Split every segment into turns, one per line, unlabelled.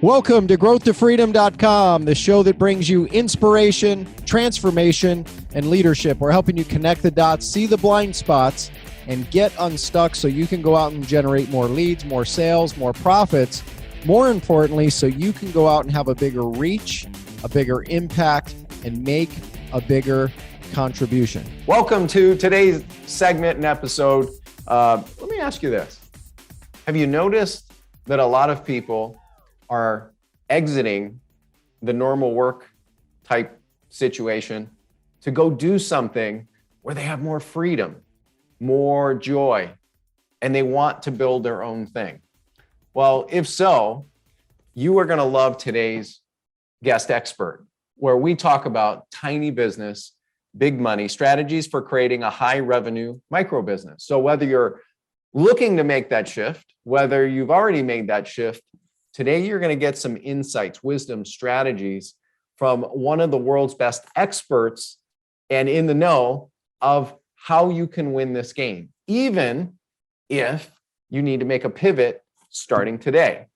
Welcome to growthtofreedom.com, the show that brings you inspiration, transformation, and leadership. We're helping you connect the dots, see the blind spots, and get unstuck so you can go out and generate more leads, more sales, more profits. More importantly, so you can go out and have a bigger reach, a bigger impact, and make a bigger contribution. Welcome to today's segment and episode. Let me ask you this. Have you noticed that a lot of people are exiting the normal work type situation to go do something where they have more freedom, more joy, and they want to build their own thing? Well, if so, you are going to love today's guest expert, where we talk about tiny business, big money, strategies for creating a high revenue micro business. So whether you're looking to make that shift, whether you've already made that shift, today you're going to get some insights, wisdom, strategies from one of the world's best experts and in the know of how you can win this game, even if you need to make a pivot starting today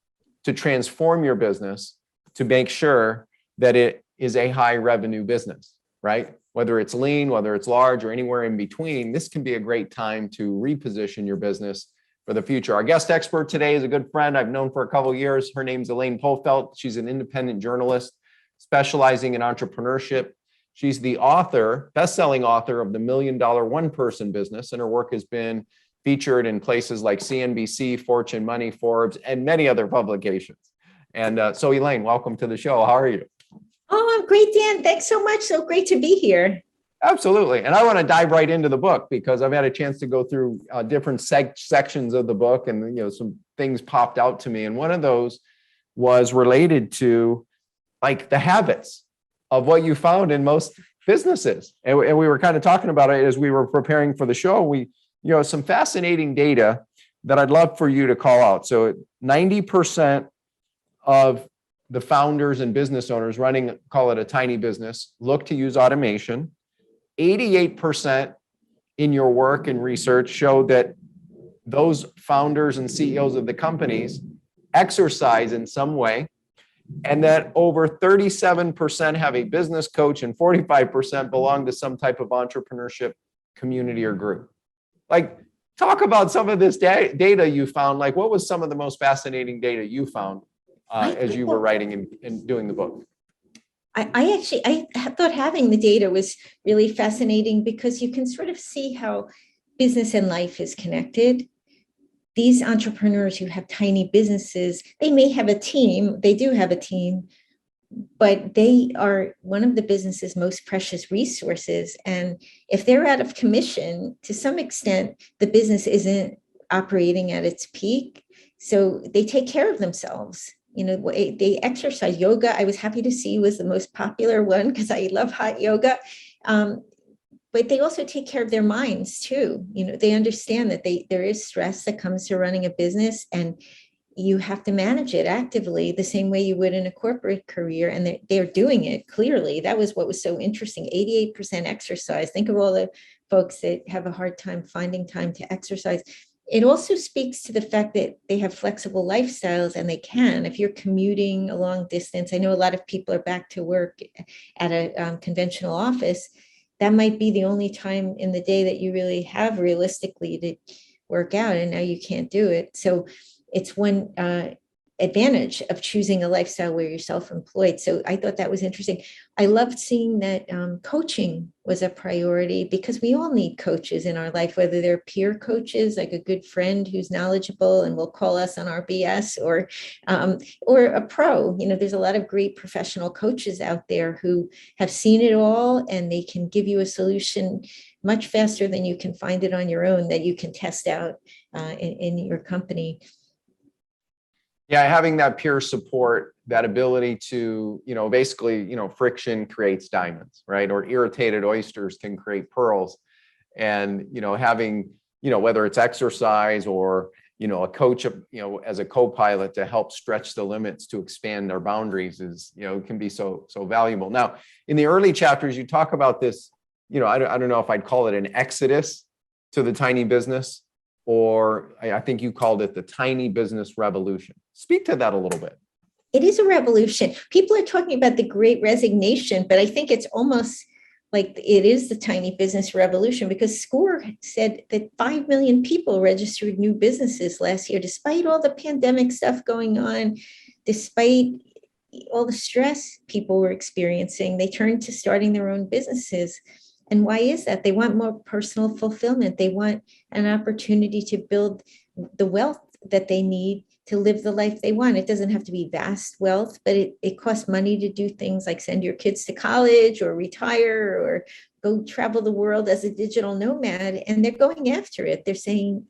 to transform your business to make sure that it is a high revenue business, right? Whether it's lean, whether it's large, or anywhere in between, this can be a great time to reposition your business for the future. Our guest expert today is a good friend I've known for a couple of years. Her name's Elaine Pofeldt. She's an independent journalist specializing in entrepreneurship. She's the author, best-selling author of The $1 Million One-Person Business, and her work has been featured in places like CNBC, Fortune, Money, Forbes, and many other publications. And so Elaine, welcome to the show. How are you?
Oh, I'm great, Dan. Thanks so much. So great to be here.
Absolutely. And I want to dive right into the book because I've had a chance to go through different sections of the book, and some things popped out to me. And one of those was related to like the habits of what you found in most businesses. And we were kind of talking about it as we were preparing for the show. Some fascinating data that I'd love for you to call out. So 90% of the founders and business owners running, call it a tiny business, look to use automation. 88% in your work and research show that those founders and CEOs of the companies exercise in some way, and that over 37% have a business coach and 45% belong to some type of entrepreneurship community or group. Like, talk about some of this data you found. Like, what was some of the most fascinating data you found as you were writing and doing the book?
I thought having the data was really fascinating because you can sort of see how business and life is connected. These entrepreneurs who have tiny businesses, they may have a team, they do have a team, but they are one of the business's most precious resources. And if they're out of commission, to some extent, the business isn't operating at its peak. So they take care of themselves. They exercise. Yoga, I was happy to see, was the most popular one because I love hot yoga. But they also take care of their minds too. They understand that there is stress that comes to running a business, and you have to manage it actively the same way you would in a corporate career. And they're doing it clearly. That was what was so interesting. 88% exercise. Think of all the folks that have a hard time finding time to exercise. It also speaks to the fact that they have flexible lifestyles, and they can. If you're commuting a long distance, I know a lot of people are back to work at a conventional office. That might be the only time in the day that you really have realistically to work out, and now you can't do it. So it's one advantage of choosing a lifestyle where you're self-employed. So I thought that was interesting. I loved seeing that coaching was a priority because we all need coaches in our life, whether they're peer coaches, like a good friend who's knowledgeable and will call us on our BS, or a pro. There's a lot of great professional coaches out there who have seen it all, and they can give you a solution much faster than you can find it on your own, that you can test out in your company.
Yeah, having that peer support, that ability to, basically, friction creates diamonds, right? Or irritated oysters can create pearls. And, having, whether it's exercise or, a coach, as a co-pilot to help stretch the limits to expand our boundaries is, can be so valuable. Now, in the early chapters, you talk about this, I don't know if I'd call it an exodus to the tiny business, or I think you called it the tiny business revolution. Speak to that a little bit.
It is a revolution. People are talking about the great resignation, but I think it's almost like it is the tiny business revolution, because SCORE said that 5 million people registered new businesses last year, despite all the pandemic stuff going on, despite all the stress people were experiencing. They turned to starting their own businesses. And why is that? They want more personal fulfillment. They want an opportunity to build the wealth that they need to live the life they want. It doesn't have to be vast wealth, but it costs money to do things like send your kids to college or retire or go travel the world as a digital nomad. And they're going after it. They're saying,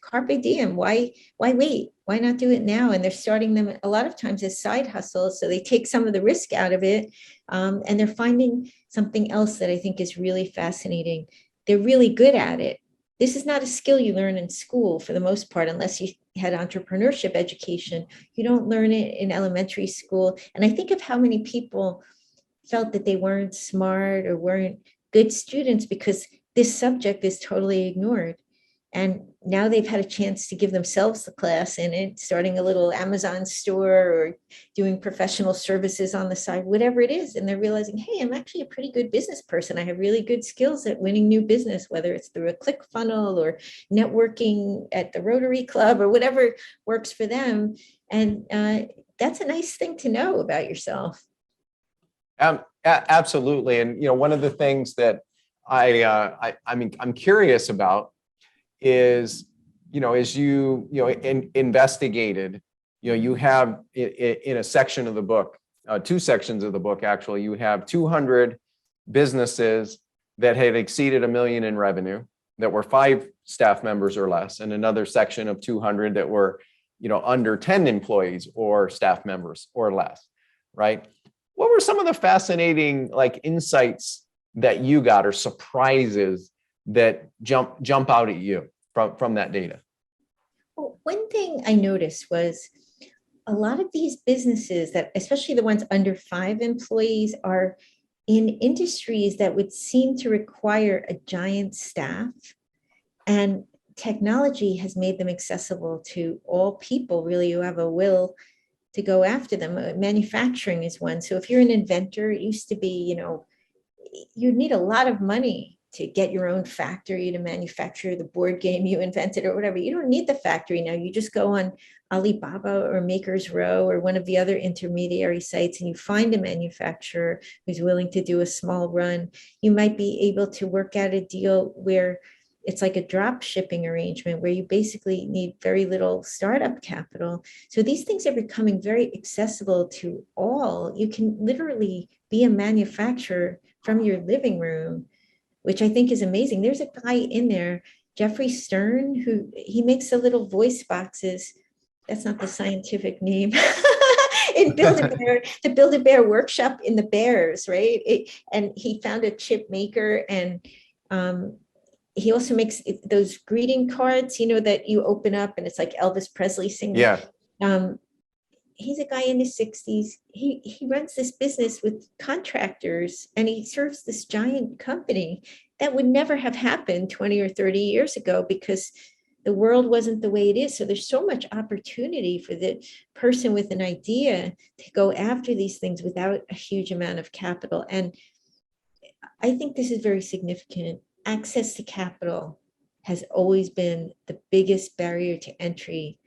carpe diem, why wait? Why not do it now? And they're starting them a lot of times as side hustles. So they take some of the risk out of it. And they're finding something else that I think is really fascinating. They're really good at it. This is not a skill you learn in school for the most part, unless you had entrepreneurship education. You don't learn it in elementary school. And I think of how many people felt that they weren't smart or weren't good students because this subject is totally ignored. And now they've had a chance to give themselves the class in it, starting a little Amazon store or doing professional services on the side, whatever it is. And they're realizing, hey, I'm actually a pretty good business person. I have really good skills at winning new business, whether it's through a ClickFunnels or networking at the Rotary Club or whatever works for them. And that's a nice thing to know about yourself.
Absolutely. And, one of the things that I'm curious about is, as you investigated, you have in a section of the book, 2 sections of the book, actually, you have 200 businesses that had exceeded $1 million in revenue that were 5 staff members or less, and another section of 200 that were, under 10 employees or staff members or less, right? What were some of the fascinating insights that you got, or surprises that jump out at you from that data?
Well, one thing I noticed was a lot of these businesses, that especially the ones under 5 employees, are in industries that would seem to require a giant staff, and technology has made them accessible to all people really who have a will to go after them. Manufacturing is one. So if you're an inventor, it used to be, you need a lot of money to get your own factory to manufacture the board game you invented or whatever. You don't need the factory now. You just go on Alibaba or Maker's Row or one of the other intermediary sites, and you find a manufacturer who's willing to do a small run. You might be able to work out a deal where it's like a drop shipping arrangement where you basically need very little startup capital. So these things are becoming very accessible to all. You can literally be a manufacturer from your living room, which I think is amazing. There's a guy in there, Jeffrey Stern, who he makes the little voice boxes. That's not the scientific name. In Build-A-Bear, the Build-A-Bear workshop in the Bears, right? And he found a chip maker, and he also makes those greeting cards, that you open up and it's like Elvis Presley singing.
Yeah.
He's a guy in his 60s. He runs this business with contractors, and he serves this giant company that would never have happened 20 or 30 years ago because the world wasn't the way it is. So there's so much opportunity for the person with an idea to go after these things without a huge amount of capital. And I think this is very significant. Access to capital has always been the biggest barrier to entry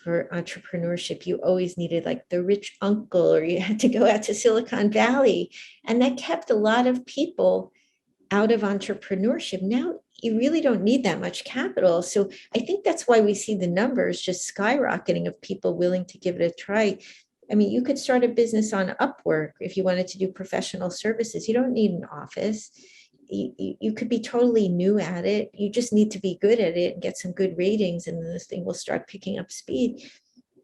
for entrepreneurship. You always needed like the rich uncle, or you had to go out to Silicon Valley. And that kept a lot of people out of entrepreneurship. Now you really don't need that much capital. So I think that's why we see the numbers just skyrocketing of people willing to give it a try. I mean, you could start a business on Upwork if you wanted to do professional services. You don't need an office. You could be totally new at it. You just need to be good at it and get some good ratings, and then this thing will start picking up speed.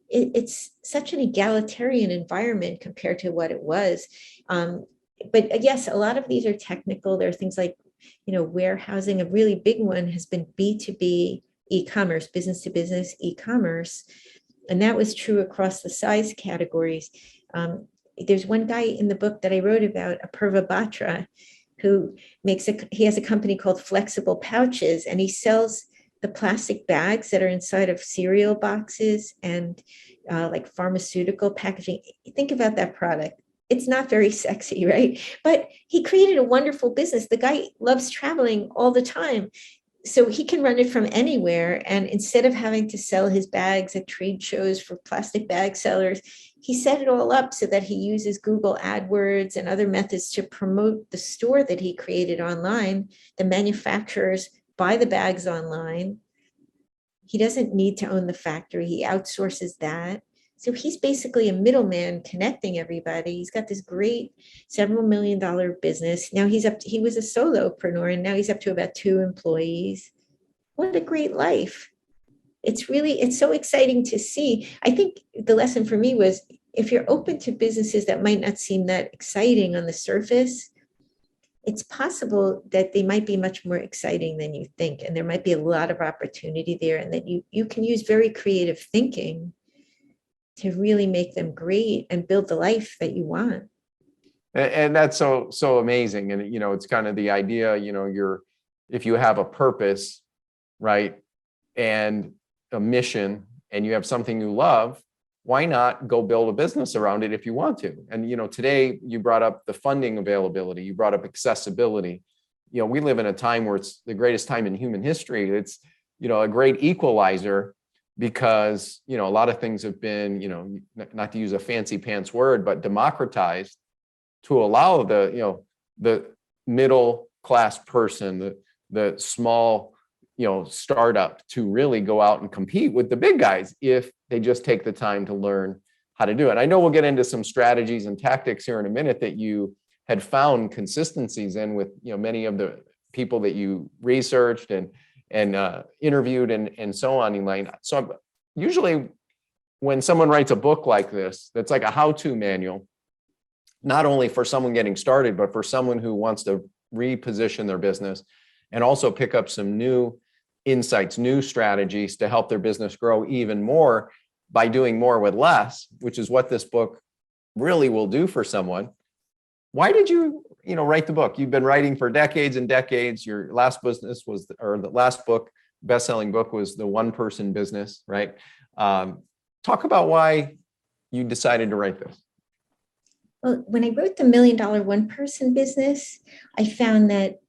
It's such an egalitarian environment compared to what it was. But yes, a lot of these are technical. There are things like, warehousing. A really big one has been B2B e-commerce, business to business e-commerce. And that was true across the size categories. There's one guy in the book that I wrote about, Apurva Batra, who he has a company called Flexible Pouches, and he sells the plastic bags that are inside of cereal boxes and like pharmaceutical packaging. Think about that product. It's not very sexy, right? But he created a wonderful business. The guy loves traveling all the time, so he can run it from anywhere. And instead of having to sell his bags at trade shows for plastic bag sellers, he set it all up so that he uses Google AdWords and other methods to promote the store that he created online. The manufacturers buy the bags online. He doesn't need to own the factory. He outsources that. So he's basically a middleman connecting everybody. He's got this great several $1 million business. Now he was a solopreneur, and now he's up to about 2 employees. What a great life. It's so exciting to see. I think the lesson for me was, if you're open to businesses that might not seem that exciting on the surface, it's possible that they might be much more exciting than you think. And there might be a lot of opportunity there, and that you can use very creative thinking to really make them great and build the life that you want.
And that's so amazing. And, it's kind of the idea, if you have a purpose, right, and a mission, and you have something you love, why not go build a business around it if you want to? And, today you brought up the funding availability, you brought up accessibility. We live in a time where it's the greatest time in human history. It's, a great equalizer, because, a lot of things have been, not to use a fancy pants word, but democratized to allow the middle class person, the small, startup to really go out and compete with the big guys if they just take the time to learn how to do it. I know we'll get into some strategies and tactics here in a minute that you had found consistencies in with, many of the people that you researched and interviewed and so on, Elaine. So usually when someone writes a book like this, that's like a how-to manual, not only for someone getting started, but for someone who wants to reposition their business and also pick up some new insights, new strategies to help their business grow even more by doing more with less, which is what this book really will do for someone. Why did you write the book? You've been writing for decades and decades. Your last business the last book, best-selling book, was the one-person business, right? Talk about why you decided to write this.
Well, when I wrote the $1 Million One-Person Business, I found that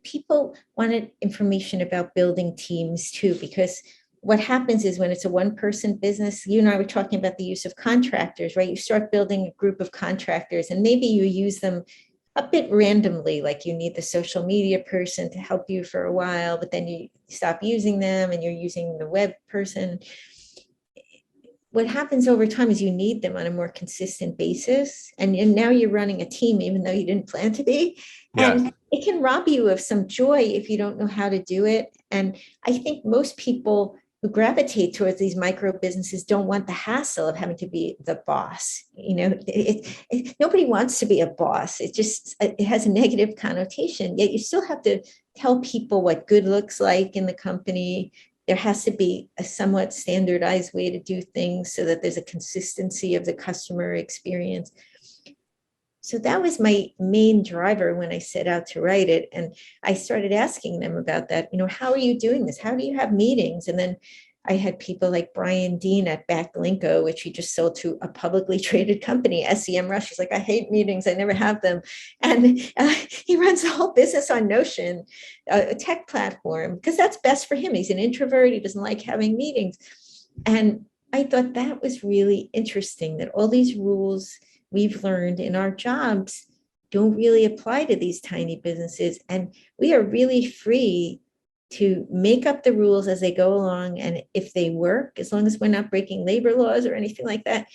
people wanted information about building teams too, because what happens is when it's a one-person business, you and I were talking about the use of contractors, right? You start building a group of contractors, and maybe you use them a bit randomly, like you need the social media person to help you for a while, but then you stop using them and you're using the web person. What happens over time is you need them on a more consistent basis. And now you're running a team, even though you didn't plan to be.
Yes.
And it can rob you of some joy if you don't know how to do it. And I think most people who gravitate towards these micro businesses don't want the hassle of having to be the boss. Nobody wants to be a boss. It has a negative connotation, yet you still have to tell people what good looks like in the company. There has to be a somewhat standardized way to do things so that there's a consistency of the customer experience. So that was my main driver when I set out to write it. And I started asking them about that. How are you doing this? How do you have meetings? And then I had people like Brian Dean at Backlinko, which he just sold to a publicly traded company, SEM Rush. He's like, I hate meetings. I never have them. And he runs the whole business on Notion, a tech platform, because that's best for him. He's an introvert. He doesn't like having meetings. And I thought that was really interesting, that all these rules we've learned in our jobs don't really apply to these tiny businesses. And we are really free to make up the rules as they go along. And if they work, as long as we're not breaking labor laws or anything like that,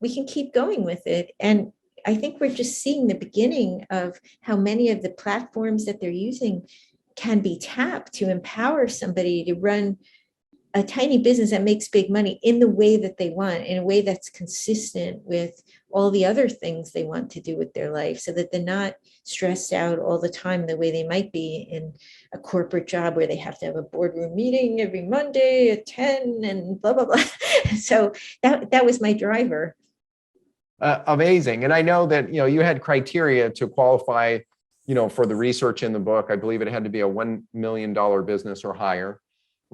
we can keep going with it. And I think we're just seeing the beginning of how many of the platforms that they're using can be tapped to empower somebody to run a tiny business that makes big money in the way that they want, in a way that's consistent with all the other things they want to do with their life, so that they're not stressed out all the time the way they might be in a corporate job where they have to have a boardroom meeting every Monday at 10 and blah, blah, blah. So that was my driver.
Amazing. And I know that, you had criteria to qualify, for the research in the book. I believe it had to be a $1 million business or higher,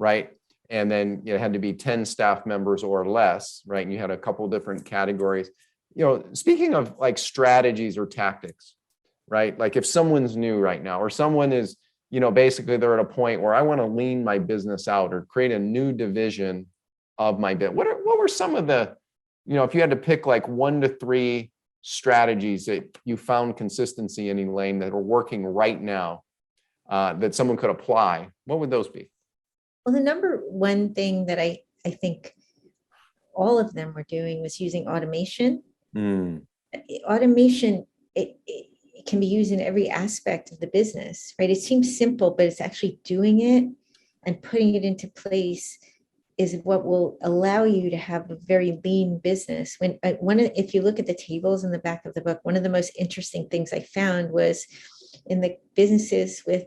right? And then it had to be 10 staff members or less, right? And you had a couple different categories. Speaking of like strategies or tactics, right? Like if someone's new right now, or someone is, basically they're at a point where I want to lean my business out or create a new division of my bit. What were some of the, if you had to pick like 1 to 3 strategies that you found consistency in, Elaine, that are working right now, that someone could apply, what would those be?
Well, the number one thing that I think all of them were doing was using automation. Automation, it can be used in every aspect of the business, right? It seems simple, but it's actually doing it and putting it into place is what will allow you to have a very lean business. If you look at the tables in the back of the book, one of the most interesting things I found was in the businesses with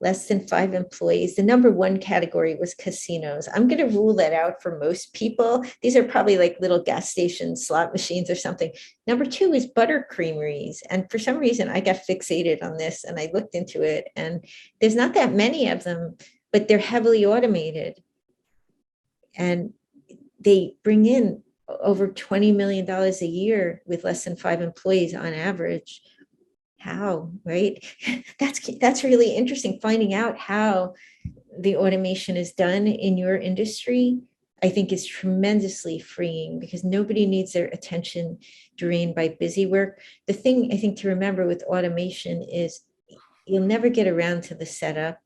less than 5 employees, the number one category was casinos. I'm going to rule that out for most people. These are probably like little gas stations, slot machines or something. Number 2 is butter creameries. And for some reason, I got fixated on this and I looked into it. And there's not that many of them, but they're heavily automated. And they bring in over $20 million a year with less than 5 employees on average. How, right? That's really interesting. Finding out how the automation is done in your industry, I think is tremendously freeing because nobody needs their attention drained by busy work. The thing I think to remember with automation is you'll never get around to the setup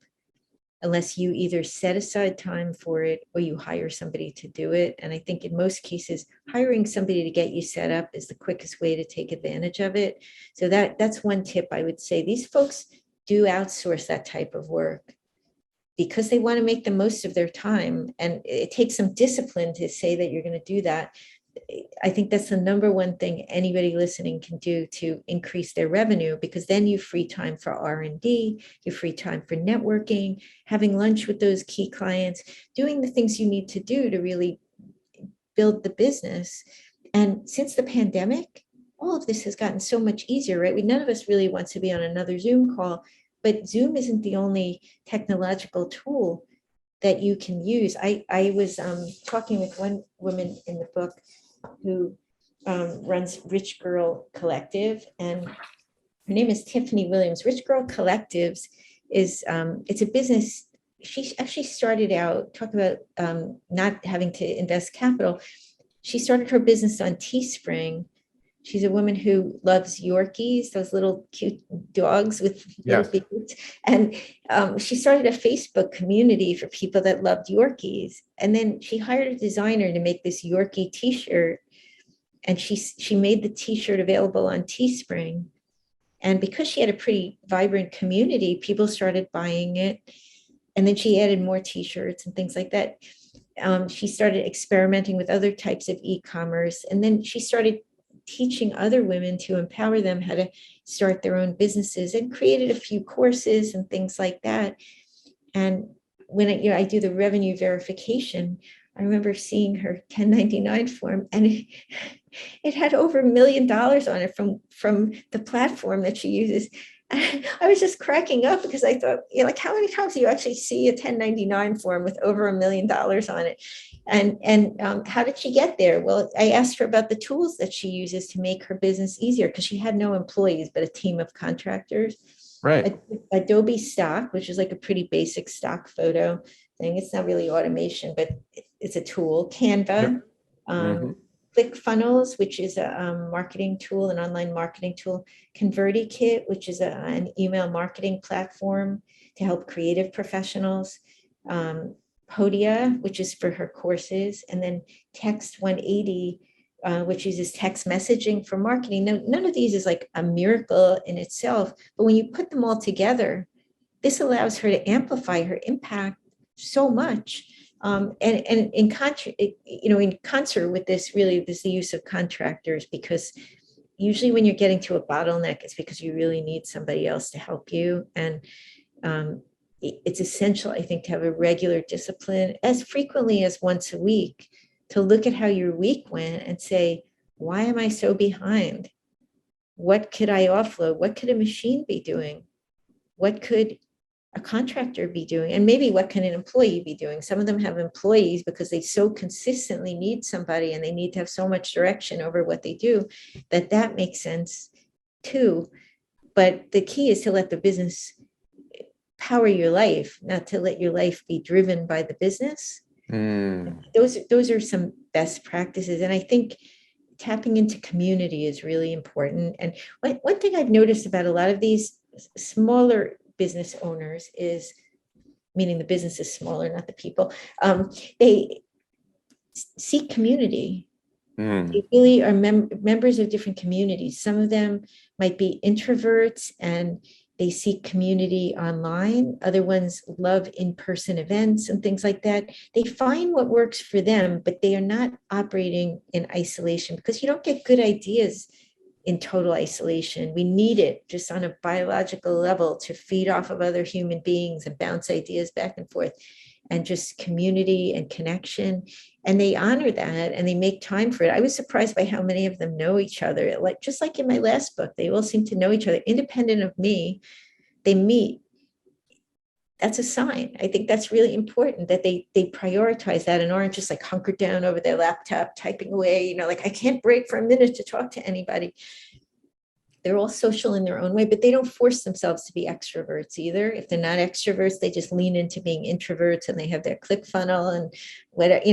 unless you either set aside time for it or you hire somebody to do it. And I think in most cases, hiring somebody to get you set up is the quickest way to take advantage of it. So that's one tip I would say. These folks do outsource that type of work because they want to make the most of their time. And it takes some discipline to say that you're going to do that. I think that's the number one thing anybody listening can do to increase their revenue, because then you free time for R&D, you free time for networking, having lunch with those key clients, doing the things you need to do to really build the business. And since the pandemic, all of this has gotten so much easier, right? None of us really wants to be on another Zoom call, but Zoom isn't the only technological tool that you can use. I was talking with one woman in the book who runs Rich Girl Collective, and her name is Tiffany Williams. Rich Girl Collectives is it's a business. She actually started out, talk about not having to invest capital. She started her business on Teespring. She's a woman who loves Yorkies, those little cute dogs with little beards. And she started a Facebook community for people that loved Yorkies. And then she hired a designer to make this Yorkie t-shirt. And she made the t-shirt available on Teespring. And because she had a pretty vibrant community, people started buying it. And then she added more t-shirts and things like that. She started experimenting with other types of e-commerce. And then she started teaching other women to empower them how to start their own businesses, and created a few courses and things like that. And when I do the revenue verification, I remember seeing her 1099 form, and it had over $1 million on it from the platform that she uses. I was just cracking up because I thought, like, how many times do you actually see a 1099 form with over $1 million on it? And how did she get there? Well, I asked her about the tools that she uses to make her business easier, because she had no employees, but a team of contractors.
Right.
Adobe Stock, which is like a pretty basic stock photo thing. It's not really automation, but it's a tool. Canva.
Yep.
ClickFunnels, which is a marketing tool, an online marketing tool. ConvertiKit, which is an email marketing platform to help creative professionals. Podia, which is for her courses, and then Text 180, which uses text messaging for marketing. Now, none of these is like a miracle in itself, but when you put them all together, this allows her to amplify her impact so much. And in concert with this, really, is the use of contractors, because usually when you're getting to a bottleneck, it's because you really need somebody else to help you. And it's essential, I think, to have a regular discipline as frequently as once a week, to look at how your week went and say, why am I so behind? What could I offload? What could a machine be doing? What could a contractor be doing? And maybe what can an employee be doing? Some of them have employees because they so consistently need somebody and they need to have so much direction over what they do that makes sense too. But the key is to let the business power your life, not to let your life be driven by the business. Those are some best practices. And I think tapping into community is really important. And one thing I've noticed about a lot of these smaller business owners is, meaning the business is smaller, not the people, they seek community. They really are members of different communities. Some of them might be introverts and they seek community online. Other ones love in-person events and things like that. They find what works for them, but they are not operating in isolation, because you don't get good ideas in total isolation. We need it just on a biological level to feed off of other human beings and bounce ideas back and forth, and just community and connection. And they honor that and they make time for it. I was surprised by how many of them know each other. Like, just like in my last book, they all seem to know each other independent of me. They meet. That's a sign. I think that's really important, that they prioritize that and aren't just like hunkered down over their laptop typing away, like, I can't break for a minute to talk to anybody. They're all social in their own way, but they don't force themselves to be extroverts either. If they're not extroverts, they just lean into being introverts, and they have their ClickFunnels and whatever,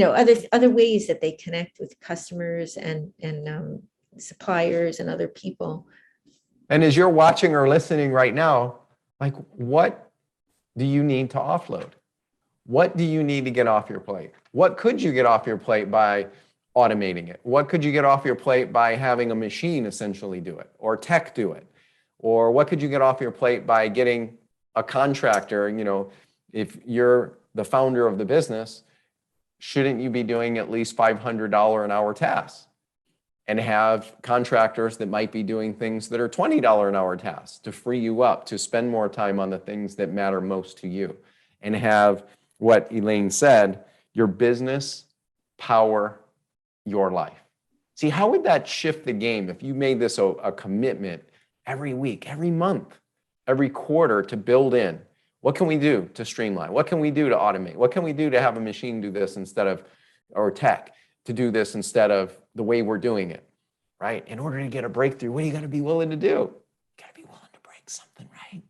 other ways that they connect with customers and suppliers and other people.
And as you're watching or listening right now, like, what do you need to offload? What do you need to get off your plate? What could you get off your plate by automating it? What could you get off your plate by having a machine essentially do it, or tech do it? Or what could you get off your plate by getting a contractor? If you're the founder of the business, shouldn't you be doing at least $500 an hour tasks, and have contractors that might be doing things that are $20 an hour tasks to free you up to spend more time on the things that matter most to you, and have what Elaine said, your business power your life. See, how would that shift the game if you made this a commitment every week, every month, every quarter to build in? What can we do to streamline? What can we do to automate? What can we do to have a machine do this instead of, or tech to do this instead of the way we're doing it, right? In order to get a breakthrough, what do you got to be willing to do? You got to be willing to break something, right?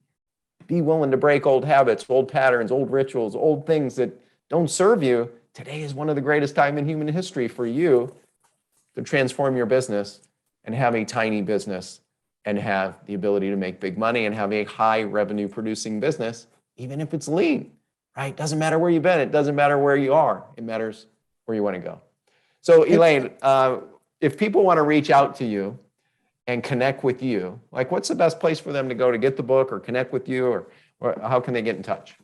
Be willing to break old habits, old patterns, old rituals, old things that don't serve you. Today is one of the greatest time in human history for you to transform your business and have a tiny business and have the ability to make big money and have a high revenue producing business, even if it's lean, right? Doesn't matter where you've been. It doesn't matter where you are. It matters where you want to go. So Elaine, if people want to reach out to you and connect with you, like, what's the best place for them to go to get the book or connect with you, or how can they get in touch?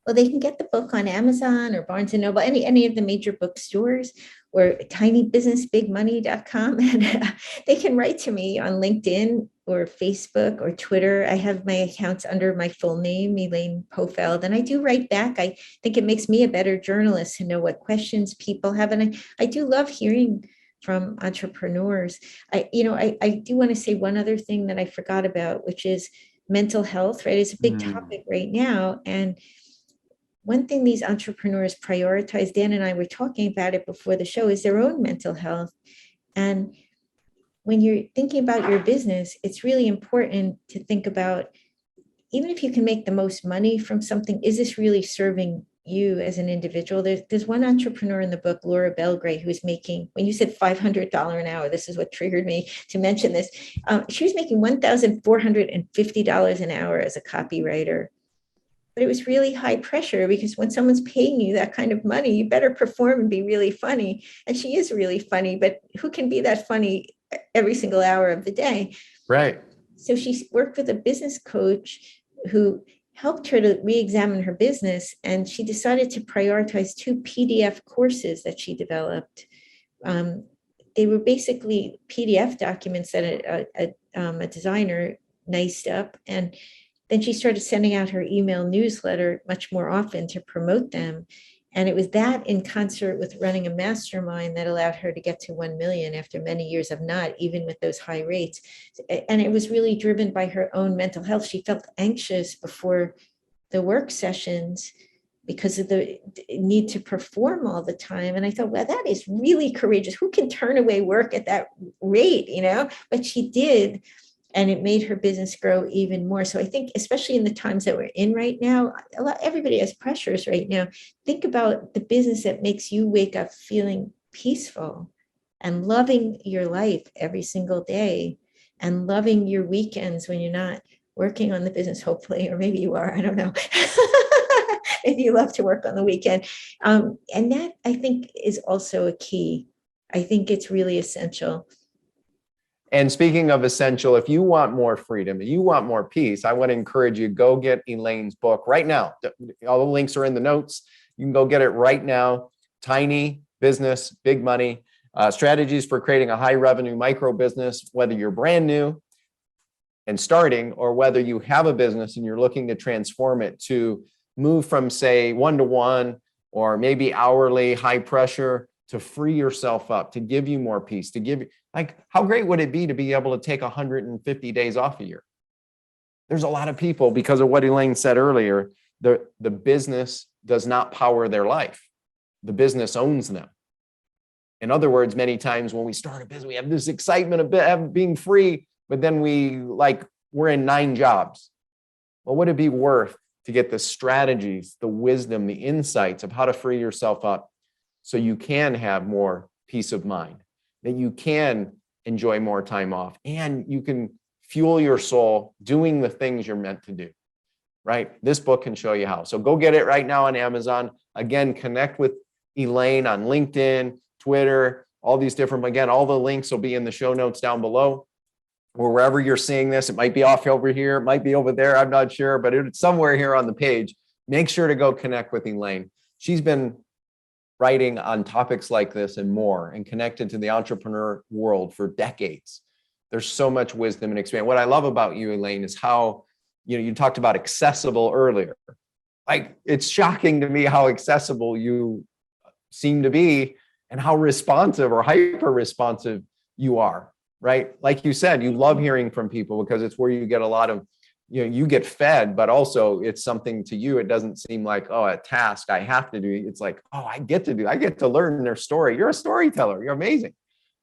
Well, they can get the book on Amazon or Barnes & Noble, any of the major bookstores, or tinybusinessbigmoney.com. And they can write to me on LinkedIn or Facebook or Twitter. I have my accounts under my full name, Elaine Pofeldt, and I do write back. I think it makes me a better journalist to know what questions people have. And I do love hearing from entrepreneurs. I do want to say one other thing that I forgot about, which is mental health, right? It's a big topic right now. And one thing these entrepreneurs prioritize, Dan and I were talking about it before the show, is their own mental health. And when you're thinking about your business, it's really important to think about, even if you can make the most money from something, is this really serving you as an individual? There's one entrepreneur in the book, Laura Belgray, who's making, when you said $500 an hour, this is what triggered me to mention this. She was making $1,450 an hour as a copywriter. But it was really high pressure, because when someone's paying you that kind of money, you better perform and be really funny. And she is really funny, but who can be that funny every single hour of the day?
Right.
So she worked with a business coach who helped her to re-examine her business. And she decided to prioritize 2 PDF courses that she developed. They were basically PDF documents that a designer niced up. And then she started sending out her email newsletter much more often to promote them. And it was that, in concert with running a mastermind, that allowed her to get to 1 million after many years of not, even with those high rates. And it was really driven by her own mental health. She felt anxious before the work sessions because of the need to perform all the time. And I thought, well, that is really courageous. Who can turn away work at that rate, But she did. And it made her business grow even more. So I think, especially in the times that we're in right now, everybody has pressures right now. Think about the business that makes you wake up feeling peaceful and loving your life every single day and loving your weekends when you're not working on the business, hopefully, or maybe you are, I don't know. Maybe you love to work on the weekend. And that, I think, is also a key. I think it's really essential.
And speaking of essential, if you want more freedom and you want more peace, I want to encourage you, go get Elaine's book right now. All the links are in the notes. You can go get it right now. Tiny Business, Big Money, Strategies for Creating a High Revenue Micro Business, whether you're brand new and starting, or whether you have a business and you're looking to transform it to move from, say, 1-to-1 or maybe hourly, high pressure, to free yourself up, to give you more peace, to give you, like, how great would it be to be able to take 150 days off a year? There's a lot of people, because of what Elaine said earlier, the business does not power their life. The business owns them. In other words, many times when we start a business, we have this excitement of being free, but then we're in 9 jobs. Well, would it be worth to get the strategies, the wisdom, the insights of how to free yourself up so you can have more peace of mind, that you can enjoy more time off, and you can fuel your soul doing the things you're meant to do, right? This book can show you how. So go get it right now on Amazon. Again, connect with Elaine on LinkedIn, Twitter, all these different, again, all the links will be in the show notes down below, or wherever you're seeing this. It might be off over here, it might be over there, I'm not sure, but it's somewhere here on the page. Make sure to go connect with Elaine. She's been writing on topics like this and more, and connected to the entrepreneur world for decades. There's so much wisdom and experience. What I love about you, Elaine, is how, you talked about accessible earlier. Like, it's shocking to me how accessible you seem to be and how responsive or hyper responsive you are, right? Like you said, you love hearing from people because it's where you get a lot of, you get fed, but also it's something to you. It doesn't seem like, oh, a task I have to do. It's like, oh, I get to learn their story. You're a storyteller. You're amazing.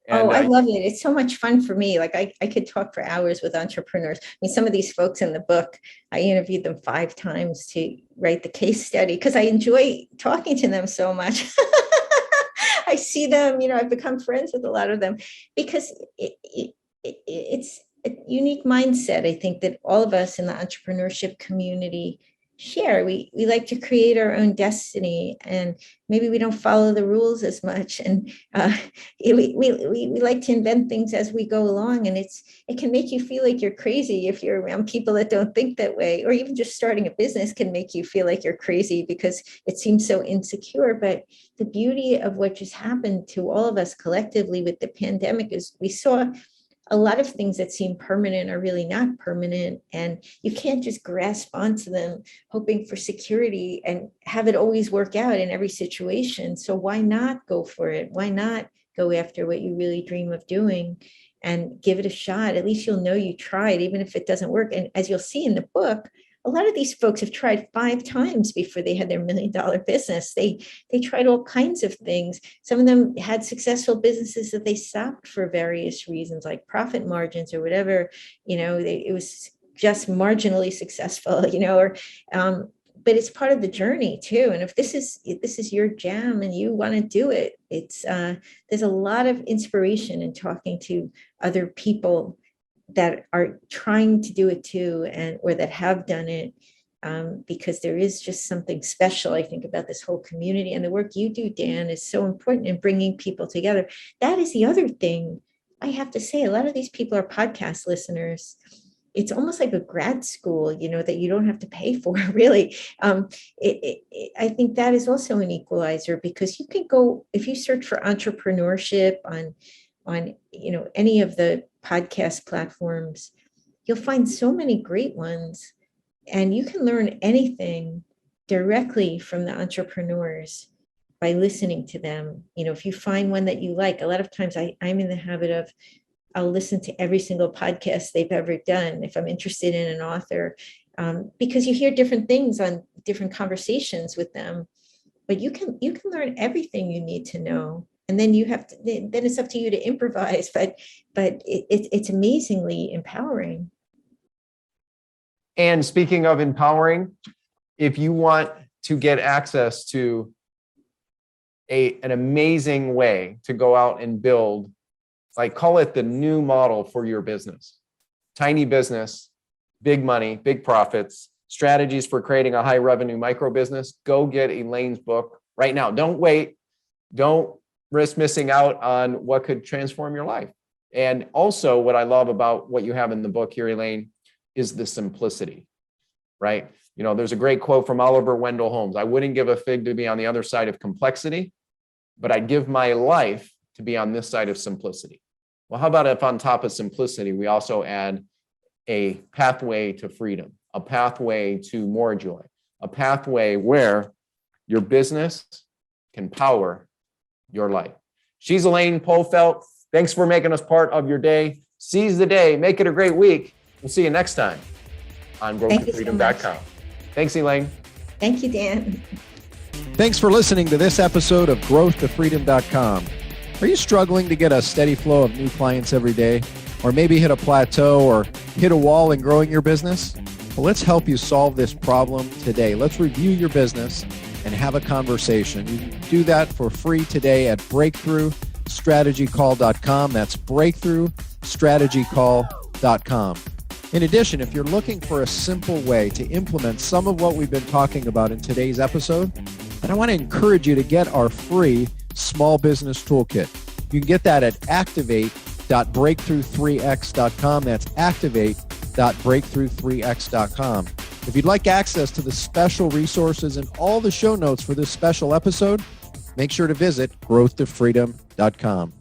And,
I love it. It's so much fun for me. Like I could talk for hours with entrepreneurs. I mean, some of these folks in the book, I interviewed them 5 times to write the case study because I enjoy talking to them so much. I see them, I've become friends with a lot of them because it's a unique mindset, I think, that all of us in the entrepreneurship community share. We like to create our own destiny, and maybe we don't follow the rules as much. And we like to invent things as we go along. And it can make you feel like you're crazy if you're around people that don't think that way, or even just starting a business can make you feel like you're crazy because it seems so insecure. But the beauty of what just happened to all of us collectively with the pandemic is we saw a lot of things that seem permanent are really not permanent. And you can't just grasp onto them hoping for security and have it always work out in every situation. So why not go for it? Why not go after what you really dream of doing and give it a shot? At least you'll know you tried, even if it doesn't work. And as you'll see in the book, a lot of these folks have tried 5 times before they had their $1 million business. They tried all kinds of things. Some of them had successful businesses that they stopped for various reasons, like profit margins or whatever. It was just marginally successful. But it's part of the journey too. And if this is your jam and you want to do it, there's a lot of inspiration in talking to other people that are trying to do it too, or that have done it, because there is just something special, I think, about this whole community. And the work you do, Dan, is so important in bringing people together. That is the other thing I have to say. A lot of these people are podcast listeners. It's almost like a grad school, that you don't have to pay for, really. I think that is also an equalizer, because you can go, if you search for entrepreneurship on any of the podcast platforms, you'll find so many great ones, and you can learn anything directly from the entrepreneurs by listening to them. If you find one that you like, a lot of times I'm in the habit of, I'll listen to every single podcast they've ever done. If I'm interested in an author, because you hear different things on different conversations with them, but you can learn everything you need to know. And then then it's up to you to improvise, but it's amazingly empowering.
And speaking of empowering, if you want to get access to an amazing way to go out and build, like, call it the new model for your business, tiny business, big money, big profits, strategies for creating a high revenue micro business, go get Elaine's book right now. Don't wait. Don't risk missing out on what could transform your life. And also, what I love about what you have in the book here, Elaine, is the simplicity, right? You know, there's a great quote from Oliver Wendell Holmes: I wouldn't give a fig to be on the other side of complexity, but I'd give my life to be on this side of simplicity. Well, how about if on top of simplicity, we also add a pathway to freedom, a pathway to more joy, a pathway where your business can power your life. She's Elaine Pofeldt. Thanks for making us part of your day. Seize the day. Make it a great week. We'll see you next time on growththefreedom.com. Thanks, Elaine.
Thank you, Dan.
Thanks for listening to this episode of growththefreedom.com. Are you struggling to get a steady flow of new clients every day? Or maybe hit a plateau or hit a wall in growing your business? Well, let's help you solve this problem today. Let's review your business and have a conversation. You can do that for free today at breakthroughstrategycall.com. That's breakthroughstrategycall.com. In addition, if you're looking for a simple way to implement some of what we've been talking about in today's episode, then I want to encourage you to get our free small business toolkit. You can get that at activate.breakthrough3x.com. That's activate.breakthrough3x.com. If you'd like access to the special resources and all the show notes for this special episode, make sure to visit growththefreedom.com.